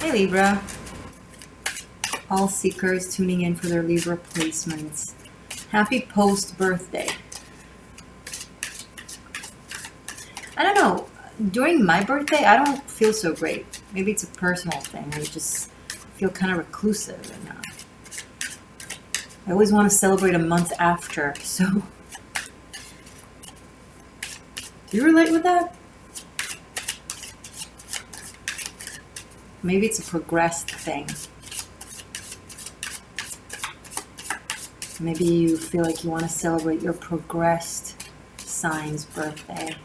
Hey Libra, all seekers tuning in for their Libra placements. Happy post-birthday. I don't know, during my birthday, I don't feel so great. Maybe it's a personal thing. I just feel kind of reclusive. And I always want to celebrate a month after, so... Do you relate with that? Maybe it's a progressed thing. Maybe you feel like you want to celebrate your progressed sign's birthday.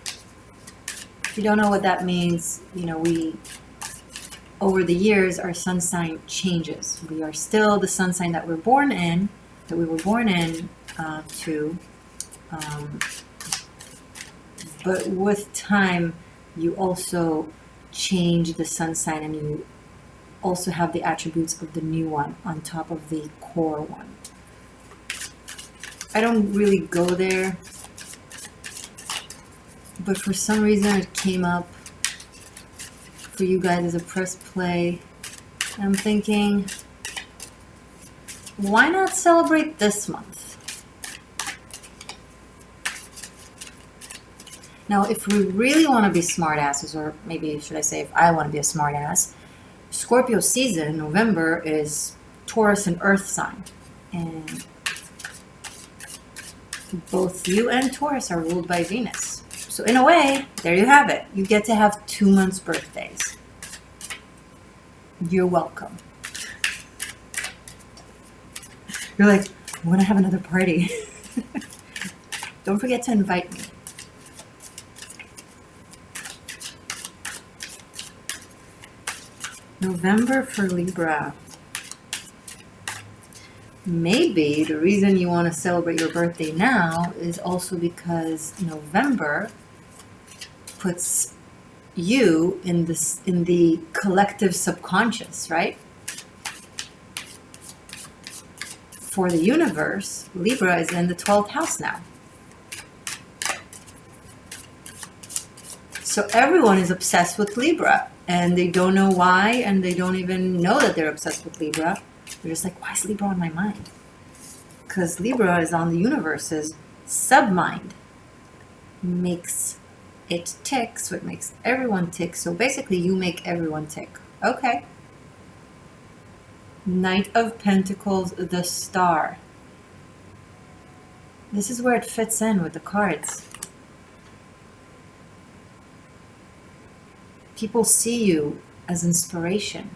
If you don't know what that means, you know, over the years, our sun sign changes. We are still the sun sign that we were born in, but with time, you also change the sun sign, and you also have the attributes of the new one on top of the core one. I don't really go there, but for some reason it came up for you guys as a press play. I'm thinking, why not celebrate this month? Now, if we really want to be smartasses, or maybe should I say if I want to be a smartass, Scorpio season, November, is Taurus and Earth sign. And both you and Taurus are ruled by Venus. So in a way, there you have it. You get to have 2 months' birthdays. You're welcome. You're like, I want to have another party. Don't forget to invite me. November for Libra. Maybe the reason you want to celebrate your birthday now is also because November puts you in the collective subconscious, right? For the universe, Libra is in the 12th house now. So everyone is obsessed with Libra, and they don't know why, and they don't even know that they're obsessed with Libra. They're just like, why is Libra on my mind? Because Libra is on the universe's submind. Makes it tick, so it makes everyone tick. So basically, you make everyone tick. Okay. Knight of Pentacles, the Star. This is where it fits in with the cards. People see you as inspiration.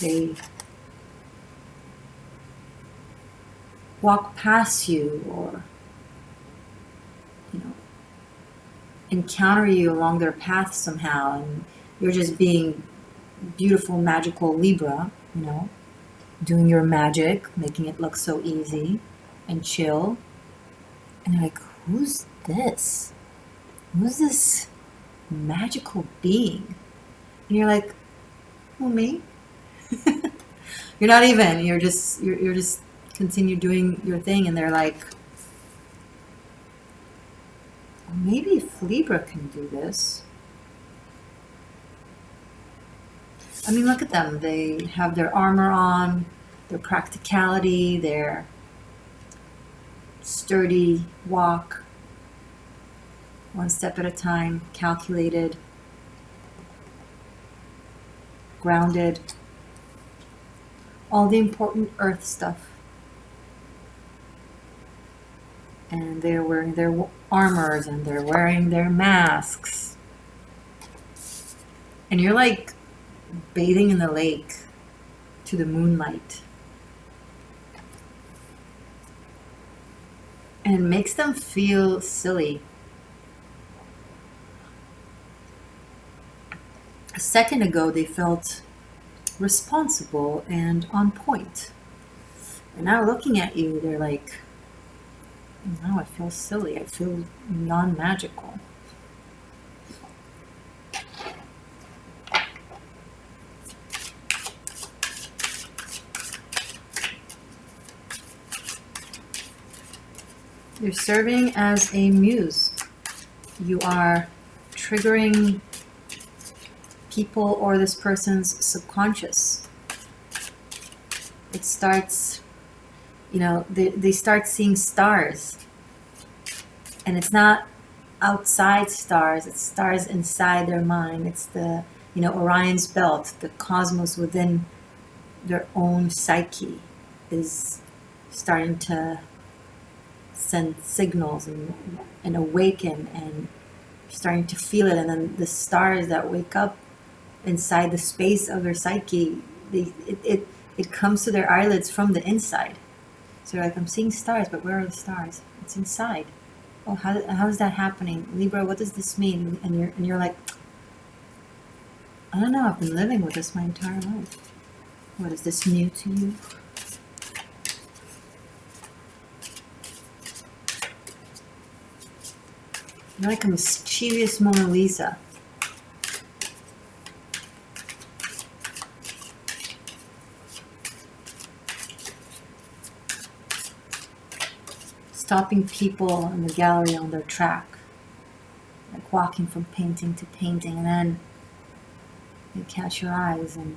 They walk past you, or encounter you along their path somehow, and you're just being beautiful, magical Libra, doing your magic, making it look so easy and chill. And you're like, who's this? Who's this magical being? And you're like, well, me. You're not even, you're just continue doing your thing, and they're like, well, maybe if Libra can do this. I mean, look at them. They have their armor on, their practicality, their sturdy walk, one step at a time, calculated, grounded, all the important earth stuff. And they're wearing their armors, and they're wearing their masks. And you're like bathing in the lake to the moonlight. And it makes them feel silly. A second ago, they felt responsible and on point. And now looking at you, they're like, no, I feel silly. I feel non-magical. You're serving as a muse. You are triggering people or this person's subconscious. It starts, they start seeing stars. And it's not outside stars, it's stars inside their mind. It's the, Orion's belt, the cosmos within their own psyche is starting to send signals and awaken, and starting to feel it. And then the stars that wake up inside the space of their psyche, it comes to their eyelids from the inside. So you're like, I'm seeing stars, but where are the stars? It's inside. Oh, how is that happening? Libra, what does this mean? And you're like, I don't know, I've been living with this my entire life. What, is this new to you? You're like a mischievous Mona Lisa. Stopping people in the gallery on their track. Like walking from painting to painting, and then they catch your eyes, and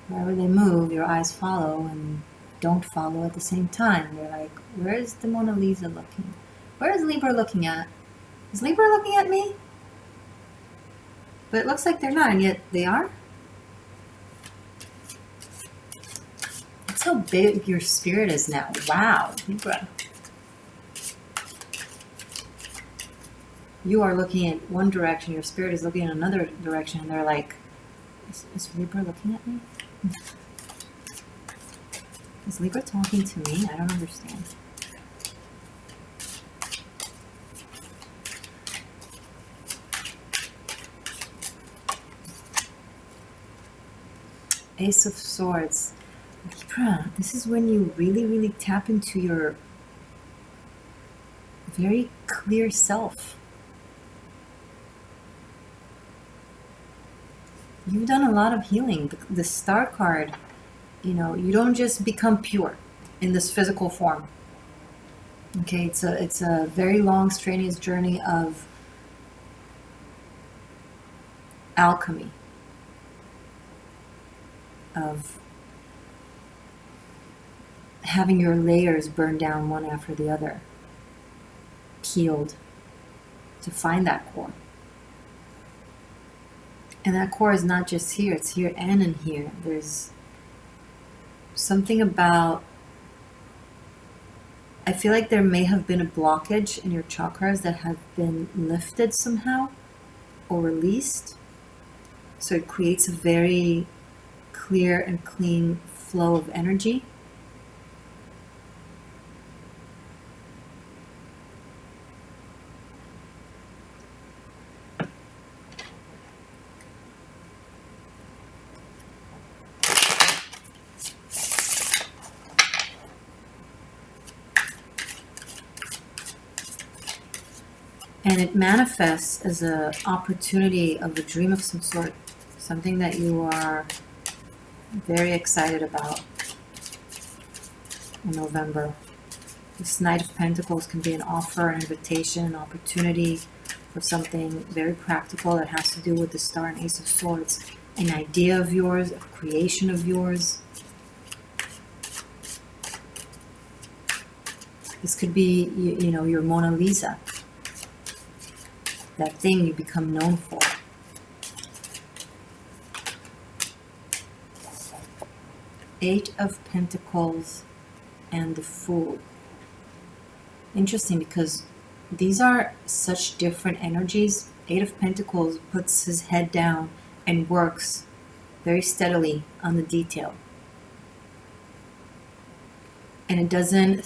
wherever they move, your eyes follow and don't follow at the same time. You're like, where is the Mona Lisa looking? Where is Libra looking at? Is Libra looking at me? But it looks like they're not, and yet they are. That's how big your spirit is now. Wow, Libra. You are looking in one direction, your spirit is looking in another direction, and they're like, is Libra looking at me? Is Libra talking to me? I don't understand. Ace of Swords. Libra, this is when you really, really tap into your very clear self. You've done a lot of healing. The Star card, you don't just become pure in this physical form. Okay, it's a very long, strenuous journey of alchemy, of having your layers burn down one after the other, healed, to find that core. And that core is not just here, it's here and in here. There's something about, I feel like there may have been a blockage in your chakras that have been lifted somehow or released. So it creates a very clear and clean flow of energy. And it manifests as an opportunity of a dream of some sort, something that you are very excited about in November. This Knight of Pentacles can be an offer, an invitation, an opportunity for something very practical that has to do with the Star and Ace of Swords. An idea of yours, a creation of yours. This could be, your Mona Lisa. That thing you become known for. Eight of Pentacles and the Fool. Interesting, because these are such different energies. Eight of Pentacles puts his head down and works very steadily on the detail. And it doesn't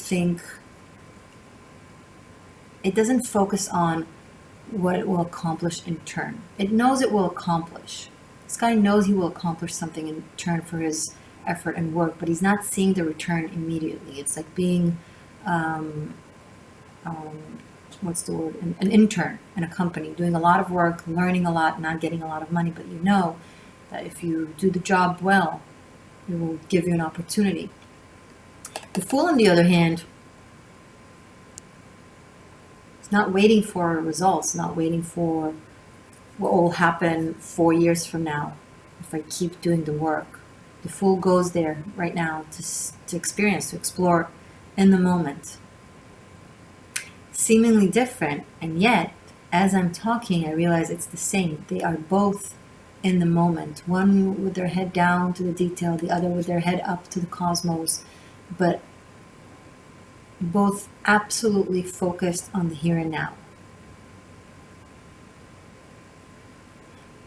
focus on what it will accomplish in turn. It knows it will accomplish. This guy knows he will accomplish something in turn for his effort and work, but he's not seeing the return immediately. It's like being, what's the word? An intern in a company, doing a lot of work, learning a lot, not getting a lot of money, but you know that if you do the job well, it will give you an opportunity. The Fool, on the other hand, not waiting for results, not waiting for what will happen 4 years from now if I keep doing the work. The Fool goes there right now to experience, to explore in the moment. Seemingly different, and yet, as I'm talking, I realize it's the same. They are both in the moment. One with their head down to the detail, the other with their head up to the cosmos, but both absolutely focused on the here and now.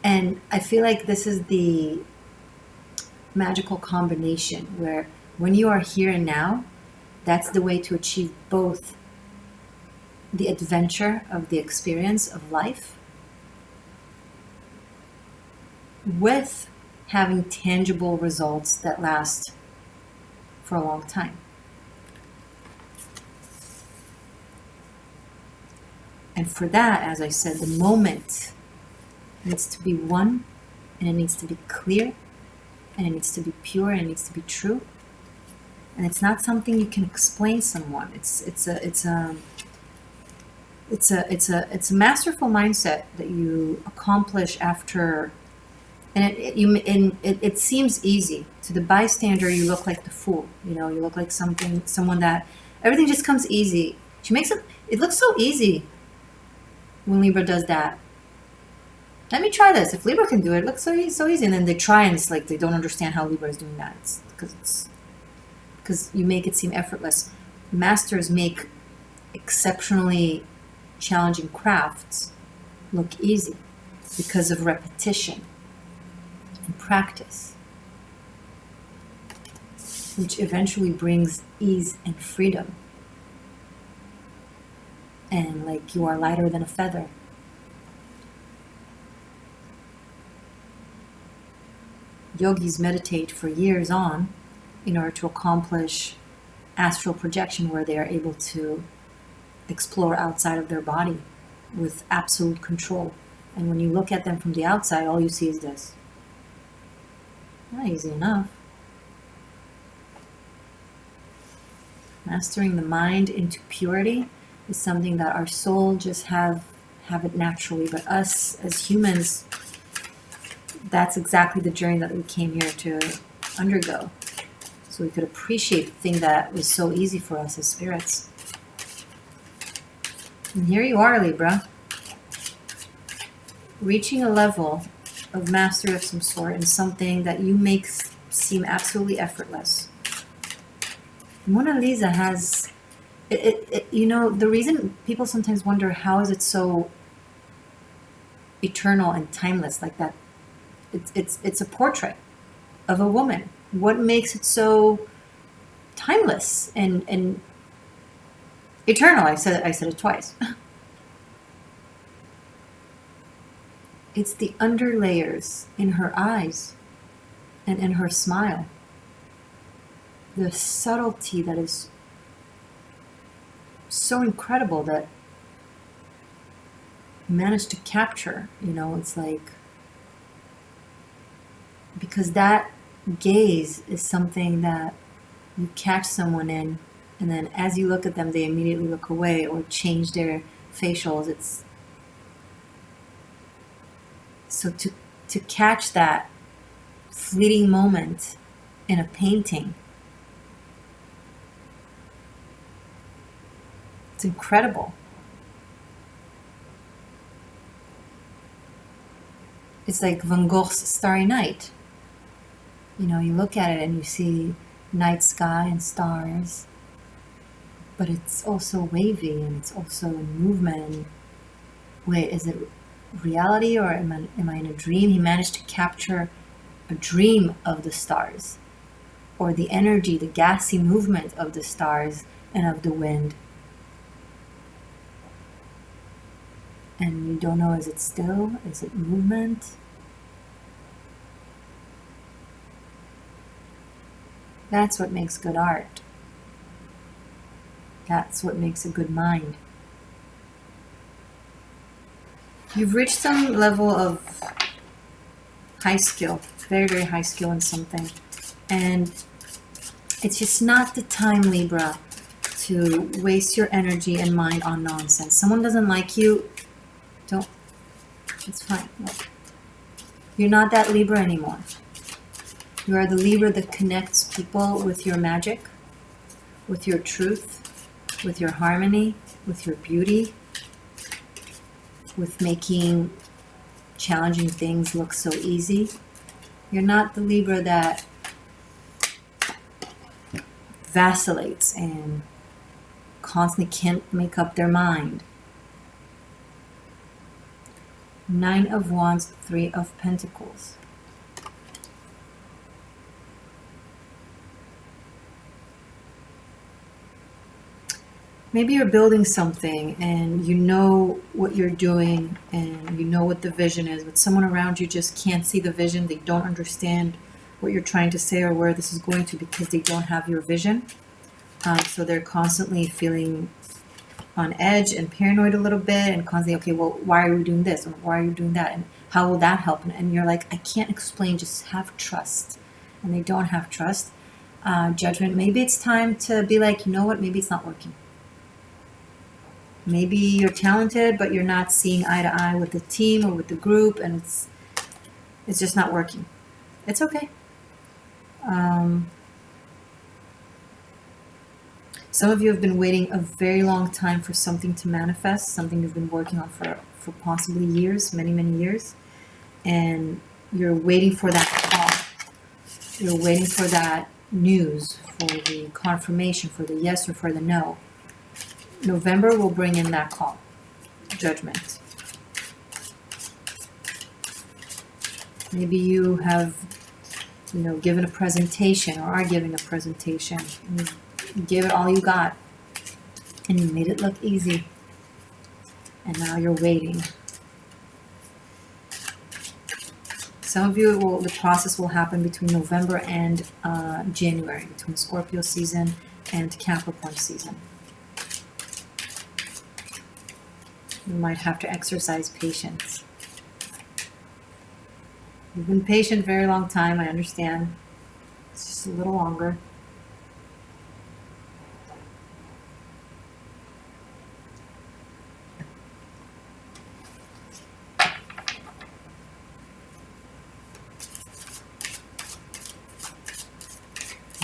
And I feel like this is the magical combination where when you are here and now, that's the way to achieve both the adventure of the experience of life with having tangible results that last for a long time. And for that, as I said, the moment needs to be one, and it needs to be clear, and it needs to be pure, and it needs to be true. And it's not something you can explain someone. It's a masterful mindset that you accomplish after, and it seems easy to the bystander. You look like the Fool. You know, you look like someone that everything just comes easy. She makes it. It looks so easy when Libra does that. Let me try this. If Libra can do it, it looks so easy. And then they try, and it's like they don't understand how Libra is doing that. It's because you make it seem effortless. Masters make exceptionally challenging crafts look easy because of repetition and practice, which eventually brings ease and freedom. And like you are lighter than a feather. Yogis meditate for years on in order to accomplish astral projection, where they are able to explore outside of their body with absolute control. And when you look at them from the outside, all you see is this. Not easy enough. Mastering the mind into purity is something that our soul just have it naturally, but us as humans, that's exactly the journey that we came here to undergo, so we could appreciate the thing that was so easy for us as spirits. And here you are, Libra, reaching a level of mastery of some sort in something that you make seem absolutely effortless. Mona Lisa has you know, the reason people sometimes wonder how is it so eternal and timeless like that. It's a portrait of a woman. What makes it so timeless and eternal? I said it twice. It's the underlayers in her eyes and in her smile. The subtlety that is so incredible that managed to capture, you know, it's like, because that gaze is something that you catch someone in, and then as you look at them, they immediately look away or change their facials. It's so to catch that fleeting moment in a painting, it's incredible. It's like Van Gogh's Starry Night. You know, you look at it and you see night sky and stars, but it's also wavy and it's also in movement. And wait, is it reality or am I in a dream? He managed to capture a dream of the stars, or the energy, the gassy movement of the stars and of the wind. And you don't know, is it still? Is it movement? That's what makes good art. That's what makes a good mind. You've reached some level of high skill, very, very high skill in something. And it's just not the time, Libra, to waste your energy and mind on nonsense. Someone doesn't like you, It's fine. No. You're not that Libra anymore. You are the Libra that connects people with your magic, with your truth, with your harmony, with your beauty, with making challenging things look so easy. You're not the Libra that vacillates and constantly can't make up their mind. 9 of Wands, 3 of Pentacles. Maybe you're building something and you know what you're doing and you know what the vision is, but someone around you just can't see the vision. They don't understand what you're trying to say or where this is going to because they don't have your vision. So they're constantly feeling on edge and paranoid a little bit and constantly, okay, well, why are you doing this? And why are you doing that? And how will that help? And you're like, I can't explain, just have trust. And they don't have trust. Judgment, maybe it's time to be like, you know what, maybe it's not working. Maybe you're talented, but you're not seeing eye to eye with the team or with the group, and it's just not working. It's okay. Some of you have been waiting a very long time for something to manifest, something you've been working on for possibly years, many, many years. And you're waiting for that call. You're waiting for that news, for the confirmation, for the yes or for the no. November will bring in that call. Judgment. Maybe you have, given a presentation or are giving a presentation. You gave it all you got and you made it look easy. And now you're waiting. Some of you, the process will happen between November and January, between Scorpio season and Capricorn season. You might have to exercise patience. You've been patient a very long time, I understand. It's just a little longer.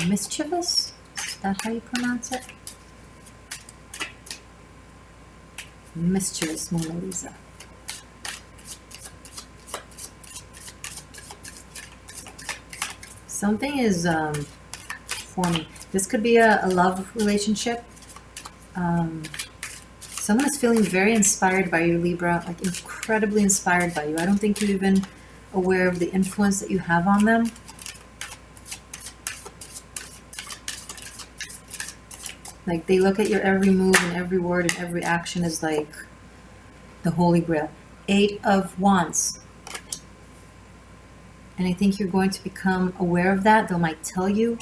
Mischievous? Is that how you pronounce it? Mischievous Mona Lisa. Something is forming. This could be a love relationship. Someone is feeling very inspired by you, Libra, like incredibly inspired by you. I don't think you're even aware of the influence that you have on them. Like they look at your every move and every word and every action as like the Holy Grail. 8 of Wands. And I think you're going to become aware of that. They might tell you.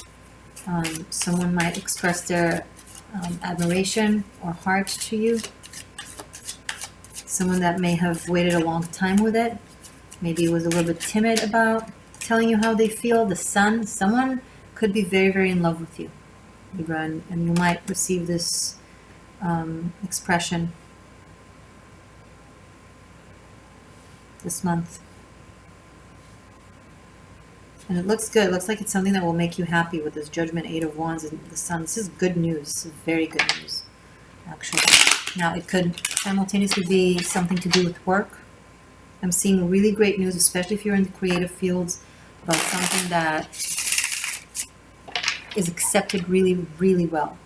Someone might express their admiration or heart to you. Someone that may have waited a long time with it. Maybe was a little bit timid about telling you how they feel. The Sun. Someone could be very, very in love with you, Libra, and you might receive this expression this month. And it looks good. It looks like it's something that will make you happy with this Judgment, 8 of Wands, and the Sun. This is good news. This is very good news, actually. Now, it could simultaneously be something to do with work. I'm seeing really great news, especially if you're in the creative fields, about something that is accepted really, really well.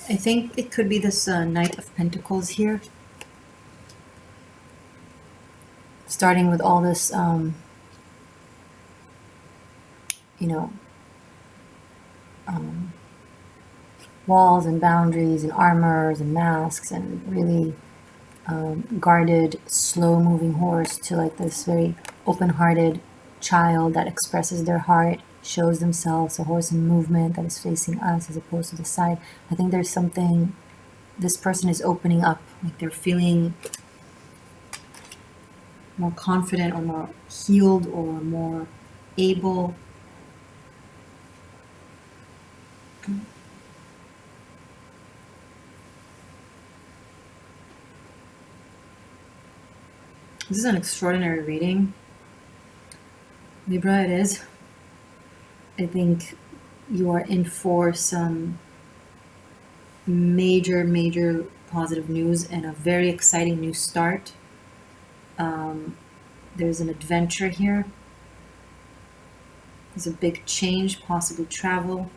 I think it could be this Knight of Pentacles here. Starting with all this, walls and boundaries and armors and masks and really guarded, slow-moving horse to like this very open-hearted child that expresses their heart shows themselves, a horse in movement that is facing us as opposed to the side. I think there's something, this person is opening up, like they're feeling more confident or more healed or more able. This is an extraordinary reading. Libra, it is. I think you are in for some major, major positive news and a very exciting new start. There's an adventure here. There's a big change, possibly travel.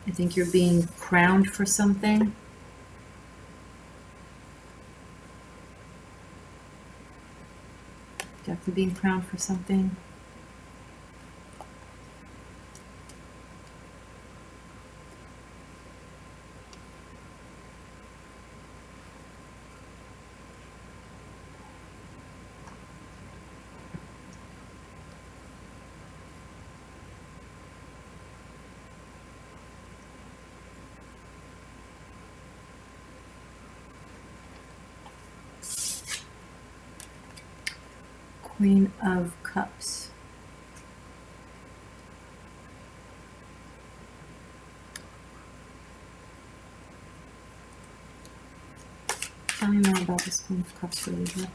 I think you're being crowned for something. Definitely being crowned for something. Queen of Cups. Tell me more about this Queen of Cups for Libra.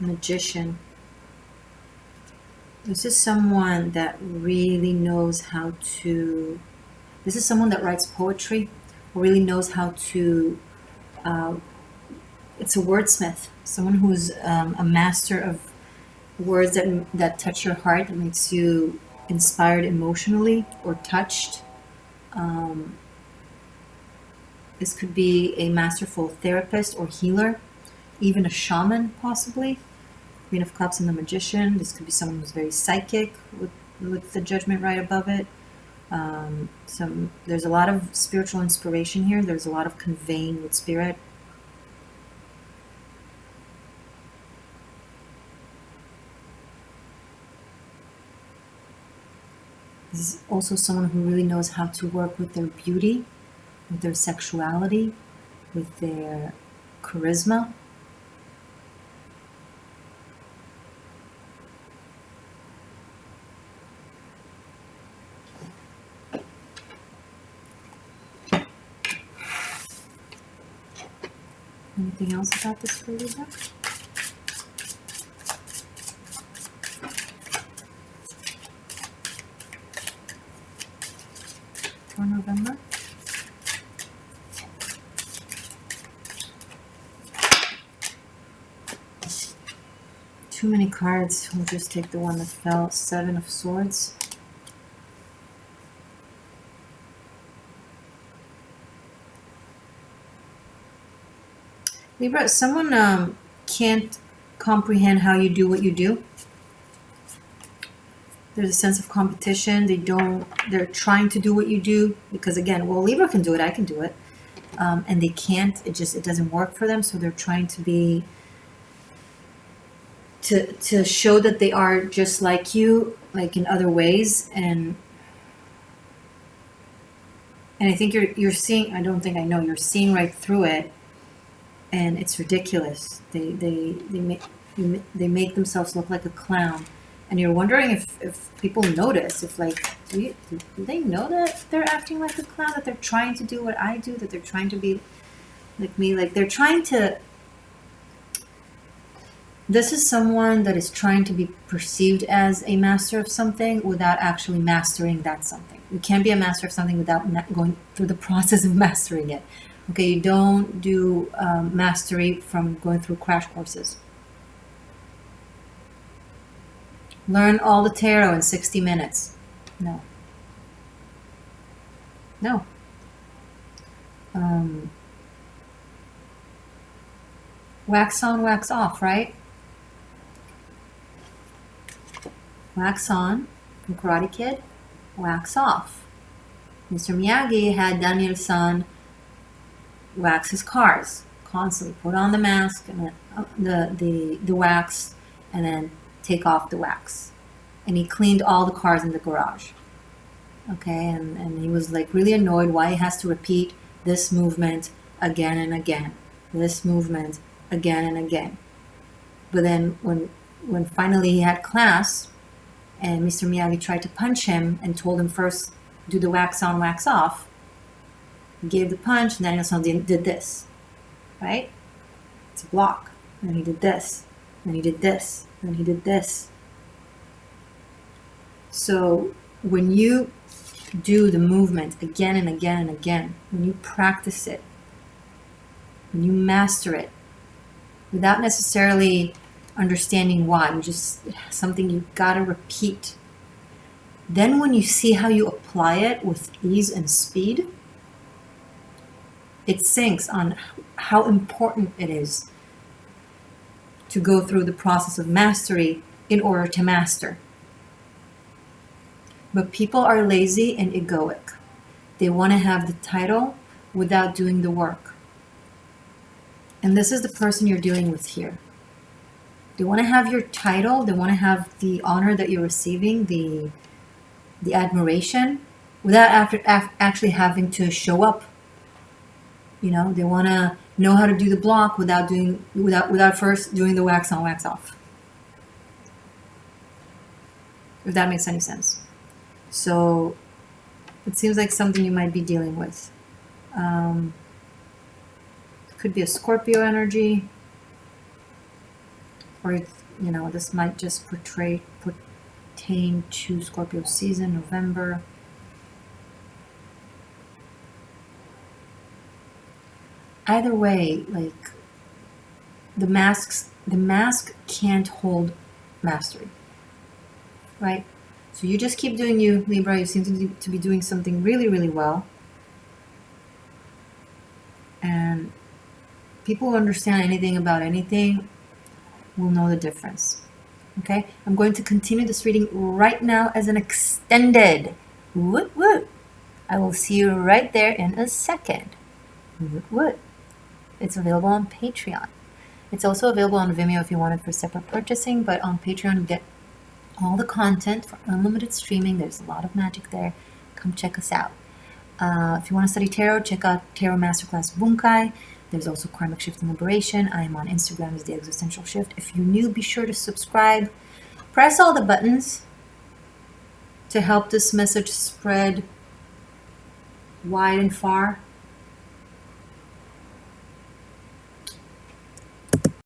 Magician. This is someone that really knows how to, this is someone that writes poetry, or really knows how to, it's a wordsmith, someone who's a master of words that touch your heart, that makes you inspired emotionally or touched. This could be a masterful therapist or healer, even a shaman possibly. Queen of Cups and the Magician. This could be someone who's very psychic with the Judgment right above it. There's a lot of spiritual inspiration here. There's a lot of conveying with spirit. This is also someone who really knows how to work with their beauty, with their sexuality, with their charisma. Anything else about this for Libra? For November? Too many cards. We'll just take the one that fell. Seven of Swords. Libra, someone can't comprehend how you do what you do. There's a sense of competition. They're trying to do what you do because, again, well, Libra can do it, I can do it. And they can't. It doesn't work for them. So they're trying to show that they are just like you, like in other ways. And I think you're seeing, I don't think I know, you're seeing right through it. And it's ridiculous. They make themselves look like a clown, and you're wondering if people notice. If like, do they know that they're acting like a clown? That they're trying to do what I do? That they're trying to be like me? Like they're trying to. This is someone that is trying to be perceived as a master of something without actually mastering that something. You can't be a master of something without going through the process of mastering it. Okay, you don't do mastery from going through crash courses. Learn all the tarot in 60 minutes. No. No. Wax on, wax off, right? Wax on from Karate Kid, wax off. Mr. Miyagi had Daniel-san waxes cars constantly. Put on the mask and then the wax, and then take off the wax. And he cleaned all the cars in the garage. Okay, and he was like really annoyed why he has to repeat this movement again and again. This movement again and again. But then when finally he had class and Mr. Miyagi tried to punch him and told him first do the wax on, wax off, he gave the punch and then he did this, right? It's a block. And then he did this, and then he did this, and then he did this. So when you do the movement again and again and again, when you practice it, when you master it, without necessarily understanding why, just something you gotta repeat, then when you see how you apply it with ease and speed, it sinks on how important it is to go through the process of mastery in order to master. But people are lazy and egoic. They want to have the title without doing the work. And this is the person you're dealing with here. They want to have your title, they want to have the honor that you're receiving, the admiration, without actually having to show up. You know, they want to know how to do the block without first doing the wax on, wax off. If that makes any sense. So it seems like something you might be dealing with. It could be a Scorpio energy, or this might just pertain to Scorpio season, November. Either way, like the mask can't hold mastery, right? So you just keep doing you, Libra. You seem to be doing something really, really well. And people who understand anything about anything will know the difference. Okay? I'm going to continue this reading right now as an extended. Woot woot. I will see you right there in a second. Woot woot. It's available on Patreon. It's also available on Vimeo if you want it for separate purchasing, but on Patreon you get all the content for unlimited streaming. There's a lot of magic there. Come check us out. If you want to study tarot, check out Tarot Masterclass Bunkai. There's also Karmic Shift and Liberation. I am on Instagram as The Existential Shift. If you're new, be sure to subscribe. Press all the buttons to help this message spread wide and far.